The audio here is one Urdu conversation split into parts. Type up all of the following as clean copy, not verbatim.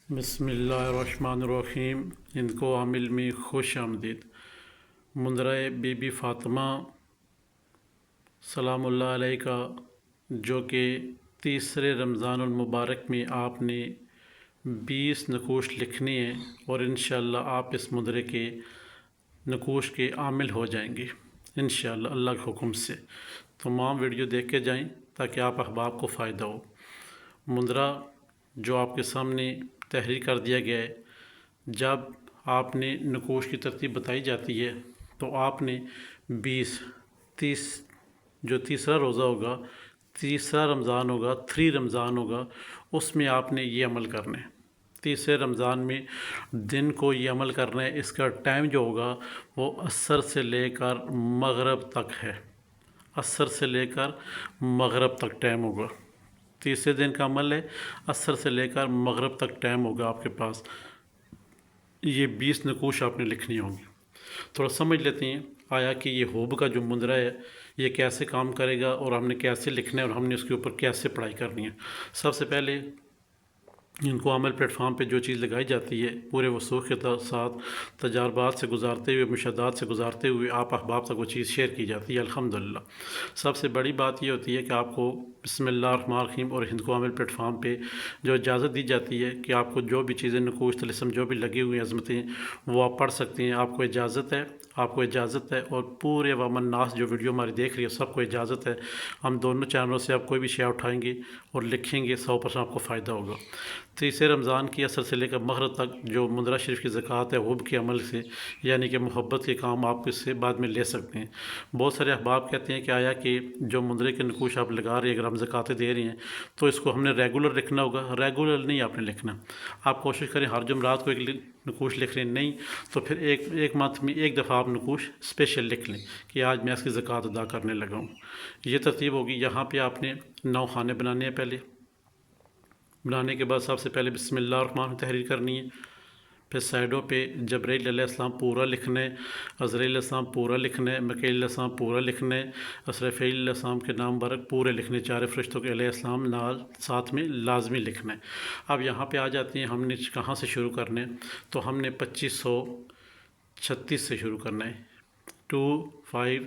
بسم اللہ الرحمن الرحیم۔ ان کو عامل میں خوش آمدید۔ منظرۂ بی بی فاطمہ سلام اللہ علیہ کا، جو کہ تیسرے رمضان المبارک میں آپ نے 20 نقوش لکھنی ہیں اور انشاءاللہ آپ اس منظرے کے نقوش کے عامل ہو جائیں گے انشاءاللہ اللہ کے حکم سے۔ تمام ویڈیو دیکھ کے جائیں تاکہ آپ احباب کو فائدہ ہو۔ منظرہ جو آپ کے سامنے تحریر کر دیا گیا ہے، جب آپ نے نقوش کی ترتیب بتائی جاتی ہے تو آپ نے 30 جو تیسرا روزہ ہوگا، تیسرا رمضان ہوگا، 3 رمضان ہوگا، اس میں آپ نے یہ عمل کرنا ہے۔ تیسرے رمضان میں دن کو یہ عمل کرنا ہے۔ اس کا ٹائم جو ہوگا وہ عصر سے لے کر مغرب تک ہے، عصر سے لے کر مغرب تک ٹائم ہوگا۔ تیسرے دن کا عمل ہے، عصر سے لے کر مغرب تک ٹائم ہوگا آپ کے پاس۔ یہ 20 نقوش آپ نے لکھنی ہوں گی۔ تھوڑا سمجھ لیتے ہیں آیا کہ یہ ہوب کا جو منظرہ ہے یہ کیسے کام کرے گا اور ہم نے کیسے لکھنا ہے اور ہم نے اس کے اوپر کیسے پڑھائی کرنی ہے۔ سب سے پہلے ان کو عمل پلیٹ فارم پہ جو چیز لگائی جاتی ہے، پورے وثوق کے ساتھ تجربات سے گزارتے ہوئے، مشاہدات سے گزارتے ہوئے آپ احباب تک وہ چیز شیئر کی جاتی ہے الحمدللہ۔ سب سے بڑی بات یہ ہوتی ہے کہ آپ کو بسم اللہ الرحمن الرحیم اور ہند کو عمل پلیٹ فارم پہ جو اجازت دی جاتی ہے کہ آپ کو جو بھی چیزیں نقوش طلسم جو بھی لگی ہوئی عظمتیں وہ آپ پڑھ سکتے ہیں، آپ کو اجازت ہے، آپ کو اجازت ہے۔ اور پورے عوام الناس جو ویڈیو ہماری دیکھ رہی ہے سب کو اجازت ہے۔ ہم دونوں چینلوں سے آپ کوئی بھی شے اٹھائیں گے اور لکھیں گے، 100% آپ کو فائدہ ہوگا۔ تیسرے رمضان کی عصر سے لے کر مغرب تک جو منظرہ شریف کی زکوٰۃ ہے حب کے عمل سے، یعنی کہ محبت کے کام آپ اس سے بعد میں لے سکتے ہیں۔ بہت سارے احباب کہتے ہیں کہ آیا کہ جو منظرے کے نقوش آپ لگا رہے ہیں اگر ہم زکوٰۃیں دے رہے ہیں تو اس کو ہم نے ریگولر لکھنا ہوگا۔ ریگولر نہیں آپ نے لکھنا، آپ کوشش کریں ہر جمعرات کو ایک نقوش لکھ رہے ہیں، نہیں تو پھر ایک منتھ میں ایک دفعہ آپ نقوش اسپیشل لکھ لیں کہ آج میں اس کی زکوٰۃ ادا کرنے لگا ہوں۔ یہ ترتیب ہوگی۔ یہاں پہ آپ نے 9 خانے بنانے ہیں۔ پہلے بنانے کے بعد سب سے پہلے بسم اللہ الرحمن الرحیم تحریر کرنی ہے، پھر سائڈوں پہ جبرائیل علیہ السلام پورا لکھنا ہے، عزرائیل علیہ السلام پورا لکھنا ہے، میکائیل علیہ السلام پورا لکھنا ہے، اسرافیل علیہ السلام کے نام مبارک پورے لکھنے، 4 فرشتوں کے علیہ السلام نال ساتھ میں لازمی لکھنا ہے۔ اب یہاں پہ آ جاتے ہیں ہم نے کہاں سے شروع کرنا ہے، تو ہم نے 2536 سے شروع کرنا ہے۔ 2 5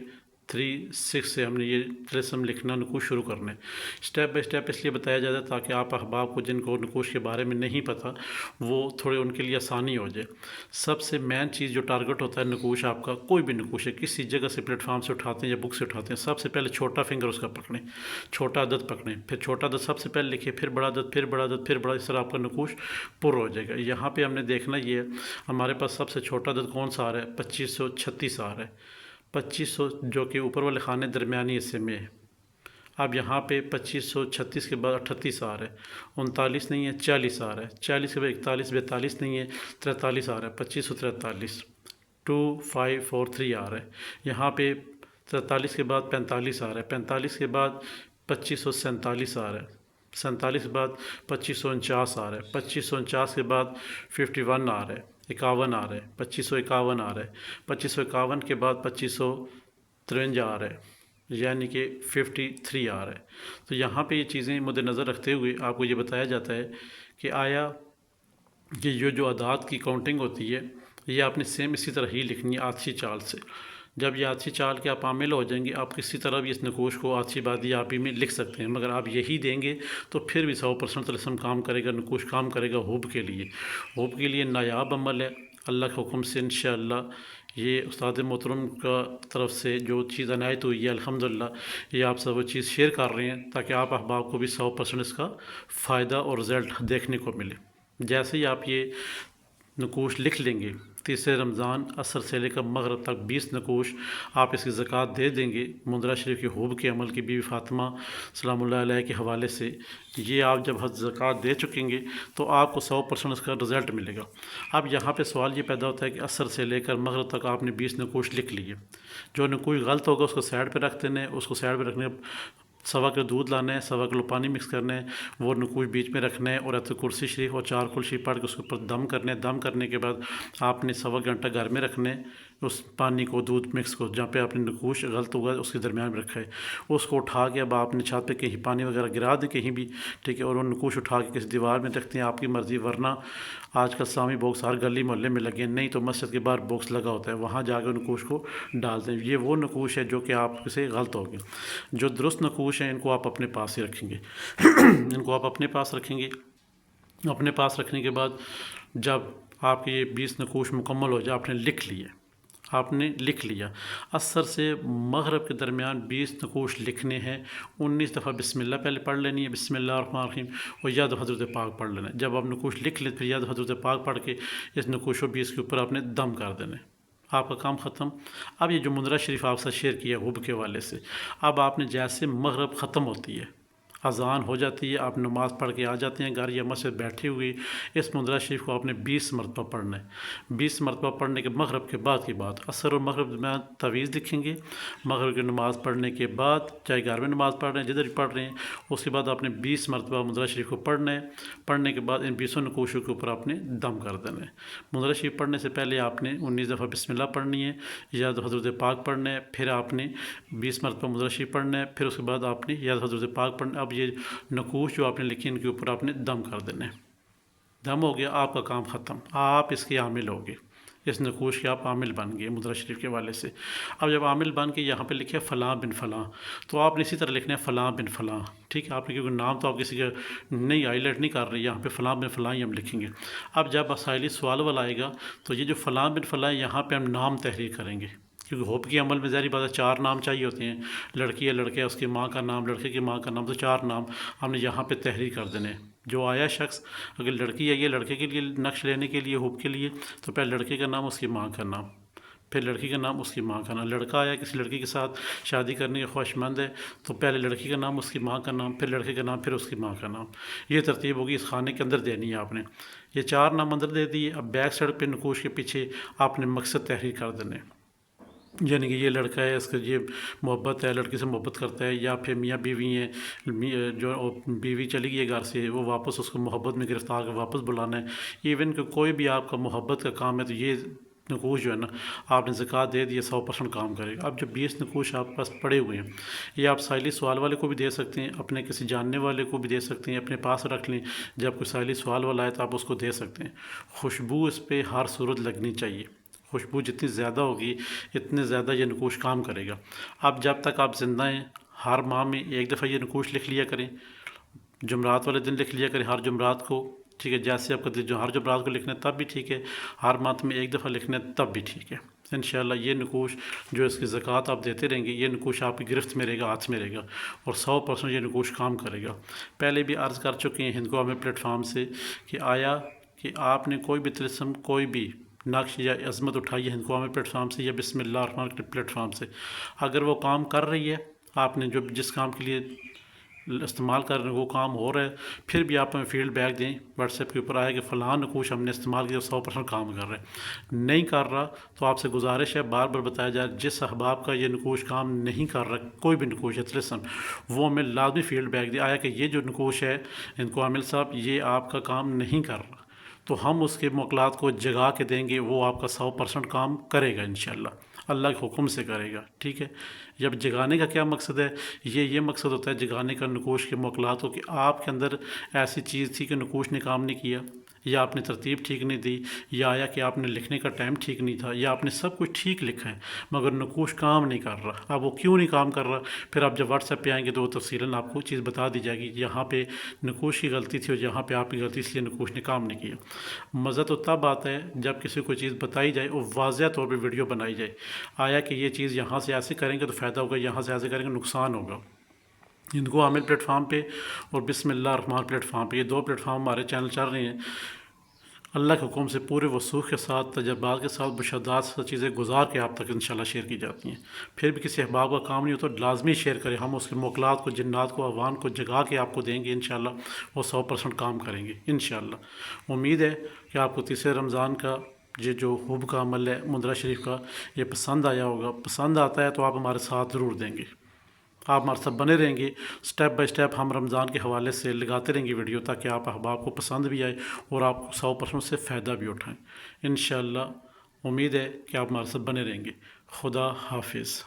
3 6 سے ہم نے یہ طلسم لکھنا نقوش شروع کرنا ہے۔ اسٹیپ بائی اسٹیپ اس لیے بتایا جاتا ہے تاکہ آپ احباب کو جن کو نقوش کے بارے میں نہیں پتہ وہ تھوڑے ان کے لیے آسانی ہو جائے۔ سب سے مین چیز جو ٹارگٹ ہوتا ہے نقوش، آپ کا کوئی بھی نقوش ہے کسی جگہ سے پلیٹ فارم سے اٹھاتے ہیں یا بک سے اٹھاتے ہیں، سب سے پہلے چھوٹا فنگر اس کا پکڑیں، چھوٹا عدد پکڑیں، پھر چھوٹا عدد سب سے پہلے لکھیں، پھر بڑا عدد، پھر بڑا عدد، پھر بڑا، اس طرح آپ کا نقوش پر ہو جائے گا۔ یہاں پہ ہم نے دیکھنا یہ ہے ہمارے پاس سب سے چھوٹا عدد کون سا آ رہا ہے، 2536 آ رہا ہے۔ 2500 جو کہ اوپر والے خانے درمیانی حصے میں ہے۔ اب یہاں پہ 2536 کے بعد 38 آ رہا ہے، 39 نہیں ہے، 40 آ رہا ہے، 40 کے بعد 41 42 نہیں ہے، 43 آ رہا ہے، 2543 2 5 4 3 آ رہا ہے۔ یہاں پہ 43 کے بعد 45 آ رہا ہے، 45 کے بعد 2547 آ رہا ہے، 47 کے بعد 2549 آ رہا ہے، 2549 کے بعد 51 آ رہا ہے، 51 آ رہا ہے، 2551 آ رہا ہے، 2551 کے بعد 2553 آ رہا ہے، یعنی کہ 53 آ رہا ہے۔ تو یہاں پہ یہ چیزیں مد نظر رکھتے ہوئے آپ کو یہ بتایا جاتا ہے کہ آیا کہ یہ جو اعداد کی کاؤنٹنگ ہوتی ہے یہ آپ نے سیم اسی طرح ہی لکھنی ہے آتشی چال سے۔ جب یہ آتشی چال کے آپ عامل ہو جائیں گے آپ کسی طرح بھی اس نقوش کو آتشی بادی آبی میں لکھ سکتے ہیں، مگر آپ یہی دیں گے تو پھر بھی 100% طلسم کام کرے گا، نقوش کام کرے گا حب کے لیے۔ حب کے لیے نایاب عمل ہے، اللہ کے حکم سے انشاءاللہ یہ استاد محترم کا طرف سے جو چیز عنایت ہوئی ہے الحمدللہ یہ آپ سب وہ چیز شیئر کر رہے ہیں تاکہ آپ احباب کو بھی 100% اس کا فائدہ اور رزلٹ دیکھنے کو ملے۔ جیسے ہی آپ یہ نقوش لکھ لیں گے، تیسرے رمضان عصر سے لے کر مغرب تک 20 نقوش آپ اس کی زکوٰۃ دے دیں گے منظرہ شریف کے حب کے عمل کی بی بی فاطمہ سلام اللہ علیہ کے حوالے سے۔ یہ آپ جب زکوٰۃ دے چکیں گے تو آپ کو 100% اس کا رزلٹ ملے گا۔ اب یہاں پہ سوال یہ پیدا ہوتا ہے کہ عصر سے لے کر مغرب تک آپ نے 20 نقوش لکھ لیے، جو نقوش غلط ہوگا اس کو سائڈ پہ رکھ دینا ہے، اس کو سائڈ پہ رکھنے 1.25 کلو دودھ لانا ہے، 1.25 کلو پانی مکس کرنا ہے، وہ نقوش بیچ میں رکھنا ہے اور ایت الکرسی شریف اور 4 کل شریف پڑھ کے اس کے اوپر دم کرنا ہے۔ دم کرنے کے بعد آپ نے 1.25 گھنٹہ گھر میں رکھنا ہے، اس پانی کو دودھ مکس کو جہاں پہ آپ نے نقوش غلط ہوا اس کے درمیان میں رکھا ہے اس کو اٹھا کے اب آپ نے چھت پہ کہیں پانی وغیرہ گرا دیں کہیں بھی، ٹھیک ہے، اور وہ نقوش اٹھا کے کسی دیوار میں رکھتے ہیں، آپ کی مرضی، ورنہ آج کل سامی باکس ہر گلی محلے میں لگے ہیں، نہیں تو مسجد کے باہر باکس لگا ہوتا ہے، وہاں جا کے نقوش کو ڈال دیں۔ یہ وہ نقوش ہے جو کہ آپ سے غلط ہو گئے۔ جو درست نقوش ہیں ان کو آپ اپنے پاس ہی رکھیں گے ان کو آپ اپنے پاس رکھیں گے۔ اپنے پاس رکھنے کے بعد جب آپ کے یہ 20 نقوش مکمل ہو جائے، آپ نے لکھ لیا عصر سے مغرب کے درمیان 20 نقوش لکھنے ہیں، 19 دفعہ بسم اللہ پہلے پڑھ لینی ہے، بسم اللہ الرحمن الرحیم، اور یاد حضرت پاک پڑھ لینا ہے۔ جب آپ نقوش لکھ لیں پھر یاد حضرت پاک پڑھ کے اس نقوش و 20 کے اوپر آپ نے دم کر دینا ہے، آپ کا کام ختم۔ اب یہ جو مندرہ شریف آپ سے شیئر کیا حب کے والے سے، اب آپ نے جیسے مغرب ختم ہوتی ہے، اذان ہو جاتی ہے، آپ نماز پڑھ کے آ جاتے ہیں گھر یا مسجد بیٹھے ہوئے، اس مندرہ شریف کو آپ نے 20 مرتبہ پڑھنا ہے۔ 20 مرتبہ پڑھنے کے مغرب کے بعد کی بات، عصر اور مغرب میں تعویذ لکھیں گے، مغرب کی نماز پڑھنے کے بعد چاہے گھر میں نماز پڑھ رہے ہیں جدھر بھی پڑھ رہے ہیں، اس کے بعد آپ نے 20 مرتبہ مندرہ شریف کو پڑھنا ہے۔ پڑھنے کے بعد ان 20 نقوشوں کے اوپر آپ نے دم کر دینا ہے۔ مندرہ شریف پڑھنے سے پہلے آپ نے 19 دفعہ بسم اللہ پڑھنی ہے، یاد حضرت پاک پڑھنا ہے، پھر آپ نے 20 مرتبہ مندرہ شریف پڑھنا ہے، پھر اس کے بعد آپ نے یاد حضرت پاک پڑھنا ہے۔ اب یہ نقوش جو آپ نے لکھی ان کے اوپر آپ نے دم کر دینا ہے۔ دم ہو گیا، آپ کا کام ختم، آپ اس کے عامل ہو گئے، اس نقوش کے آپ عامل بن گئے مندرہ شریف کے والے سے۔ اب جب عامل بن کے یہاں پہ لکھے فلاں بن فلاں، تو آپ نے اسی طرح لکھنا ہے فلاں بن فلاں، ٹھیک ہے، آپ نے کیونکہ نام تو آپ کسی کا نہیں ہائی لائٹ نہیں کر رہے، یہاں پہ فلاں بن فلاں ہی ہم لکھیں گے۔ اب جب اسائلی سوال والا آئے گا تو یہ جو فلاں بن فلاں یہاں پہ ہم نام تحریر کریں گے، کیونکہ حب کے عمل میں ظاہری بات ہے 4 نام چاہیے ہوتے ہیں، لڑکی یا لڑکے اس کی ماں کا نام، لڑکے کی ماں کا نام، تو 4 نام ہم نے یہاں پہ تحریر کر دینے۔ جو آیا شخص اگر لڑکی آئی ہے لڑکے کے لیے نقش لینے کے لیے حب کے لیے، تو پہلے لڑکے کا نام اس کی ماں کا نام، پھر لڑکی کا نام اس کی ماں کا نام۔ لڑکا آیا کسی لڑکی کے ساتھ شادی کرنے کے خواہشمند ہے تو پہلے لڑکی کا نام اس کی ماں کا نام، پھر لڑکے کا نام، پھر اس کی ماں کا نام۔ یہ ترتیب ہوگی، اس خانے کے اندر دینی ہے آپ نے۔ یہ 4 نام اندر دے دیے۔ اب بیک سائڈ پہ نقوش کے پیچھے آپ نے مقصد تحریر کر دینے، یعنی کہ یہ لڑکا ہے، اس کا یہ محبت ہے، لڑکی سے محبت کرتا ہے، یا پھر میاں بیوی ہیں، جو بیوی چلی گئی ہے گھر سے، وہ واپس اس کو محبت میں گرفتار کر واپس بلانا ہے۔ ایون کہ کوئی بھی آپ کا محبت کا کام ہے تو یہ نقوش جو ہے نا آپ نے زکوٰۃ دے دی 100% کام کرے گا۔ اب جو 20 نقوش آپ کے پاس پڑے ہوئے ہیں، یہ آپ سائلی سوال والے کو بھی دے سکتے ہیں، اپنے کسی جاننے والے کو بھی دے سکتے ہیں، اپنے پاس رکھ لیں، جب کوئی سائلی سوال والا آئے تو آپ اس کو دے سکتے ہیں۔ خوشبو اس پہ ہر صورت لگنی چاہیے، خوشبو جتنی زیادہ ہوگی اتنے زیادہ یہ نقوش کام کرے گا۔ اب جب تک آپ زندہ ہیں ہر ماہ میں 1 دفعہ یہ نقوش لکھ لیا کریں، جمعرات والے دن لکھ لیا کریں، ہر جمعرات کو، ٹھیک ہے، جیسے آپ کا جو ہر جمعرات کو لکھنا ہے تب بھی ٹھیک ہے، ہر ماہ میں 1 دفعہ لکھنا ہے تب بھی ٹھیک ہے۔ انشاءاللہ یہ نقوش جو اس کی زکوٰۃ آپ دیتے رہیں گے، یہ نقوش آپ کی گرفت میں رہے گا، ہاتھ میں رہے گا، اور 100% یہ نقوش کام کرے گا۔ پہلے بھی عرض کر چکے ہیں ہندکو ہمیں پلیٹ فارم سے کہ آیا کہ آپ نے کوئی بھی طلسم، کوئی بھی نقش یا عظمت اٹھائی ہے ہندکو ہمیں پلیٹ فارم سے یا بسم اللہ الرحمن الرحیم پلیٹ فارم سے، اگر وہ کام کر رہی ہے، آپ نے جو جس کام کے لیے استعمال کر رہے ہیں وہ کام ہو رہا ہے، پھر بھی آپ ہمیں فیڈ بیک دیں، واٹس ایپ کے اوپر آئے کہ فلاں نقوش ہم نے استعمال کیا 100% کام کر رہا ہے۔ نہیں کر رہا تو آپ سے گزارش ہے، بار بار بتایا جائے، جس احباب کا یہ نقوش کام نہیں کر رہا، کوئی بھی نقوش ہے طلسم، وہ ہمیں لازمی فیڈ بیک دیں، آیا کہ یہ جو نقوش ہے ہندکو عامل صاحب یہ آپ کا کام نہیں کر رہا، تو ہم اس کے موکلات کو جگا کے دیں گے، وہ آپ کا 100% کام کرے گا انشاءاللہ، اللہ کے حکم سے کرے گا، ٹھیک ہے۔ جب جگانے کا کیا مقصد ہے، یہ مقصد ہوتا ہے جگانے کا نقوش کے موکلات ہو، کہ آپ کے اندر ایسی چیز تھی کہ نقوش نے کام نہیں کیا، یا آپ نے ترتیب ٹھیک نہیں دی، یا آیا کہ آپ نے لکھنے کا ٹائم ٹھیک نہیں تھا، یا آپ نے سب کچھ ٹھیک لکھا ہے مگر نقوش کام نہیں کر رہا۔ اب وہ کیوں نہیں کام کر رہا، پھر آپ جب واٹس ایپ پہ آئیں گے تو وہ تفصیلاً آپ کو چیز بتا دی جائے گی، یہاں پہ نقوش کی غلطی تھی اور یہاں پہ آپ کی غلطی، اس لیے نقوش نے کام نہیں کیا۔ مزہ تو تب آتا ہے جب کسی کو چیز بتائی جائے اور واضح طور پہ ویڈیو بنائی جائے، آیا کہ یہ چیز یہاں سے ایسے کریں گے تو فائدہ ہوگا، یہاں سے ایسے کریں گے نقصان ہوگا۔ ہندکو عامل پلیٹ فارم پہ اور بسم اللہ الرحمن پلیٹ فارم پہ، یہ 2 پلیٹ فارم ہمارے چینل چل رہے ہیں، اللہ کے حکم سے پورے وثوق کے ساتھ، تجربات کے ساتھ، مشاہدات سے چیزیں گزار کے آپ تک انشاءاللہ شیئر کی جاتی ہیں۔ پھر بھی کسی احباب کا کام نہیں ہوتا تو لازمی شیئر کریں، ہم اس کے موکلات کو، جنات کو، عوان کو جگا کے آپ کو دیں گے انشاءاللہ، وہ 100% کام کریں گے انشاءاللہ۔ امید ہے کہ آپ کو تیسرے رمضان کا یہ جو حب کا عمل ہے مندرہ شریف کا، یہ پسند آیا ہوگا۔ پسند آتا ہے تو آپ ہمارے ساتھ ضرور دیں گے، آپ ہمارے ساتھ بنے رہیں گے، سٹیپ بائی سٹیپ ہم رمضان کے حوالے سے لگاتے رہیں گے ویڈیو، تاکہ آپ احباب کو پسند بھی آئے اور آپ 100% سے فائدہ بھی اٹھائیں انشاءاللہ۔ امید ہے کہ آپ ہمارے ساتھ بنے رہیں گے۔ خدا حافظ۔